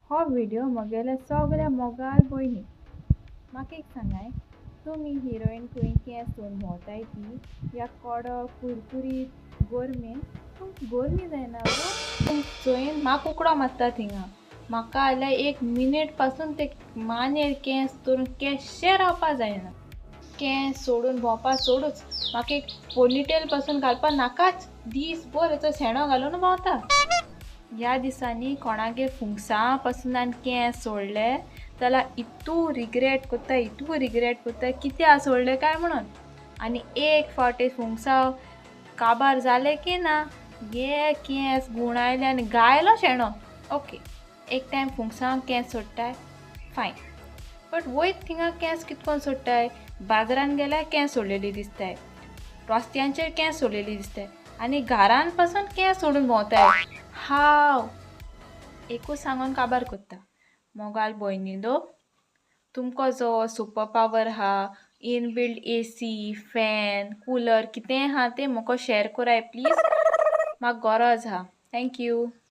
हो व्हिडिओ म्हगेल्या सगळ्या मोगाल भयणी म्हाका एक सांगाय, तुमी हिरोईन खंय केंस सोडून भोंवताय ती या कडक कुरकुरीत गोरमेन तुमकां गोरमी जायना गो? चोयन म्हाका उकडो मारता थिंगा. म्हाका जाल्यार एक मिनीट पासून ते मानेर केंस दवरून केशें रावपा जायना. केंस सोडून भोंवपा सोडूच, म्हाका एक पोनीटेल पासून घालपा नाकाच. दीसभर हेचो शेणो घालून भोंवता. ह्या दिसांनी कोणागेर फुंगसां पासून हांवें केंस सोडले जाल्यार इतू रिग्रेट कोत्ता कित्याक सोडले काय म्हणून. आनी एक फावटी फुंगसां काबार जाले की ना गे केंस गुणायले आनी गायलो शेणो. ओके, एक टायम फुंगसां केंस सोडटाय फायन, बट वयत थिंगा केंस कितकोन सोडटाय? बाजारान गेल्यार केंस सोडलेली दिसताय, रस्त्यांचेर केंस सोडलेली दिसताय आनी घरान पासून केंस सोडून भोंवताय. हाव एकूच सांगून काबार कोत्ता, मोगाल भयणीलो, तुमको जो सुपर पावर हा, इनबिल्ड एसी, फॅन, कूलर कितेंय हा तें म्हाका शेअर कोराय प्लीज. म्हाका गरज हा. थँक्यू.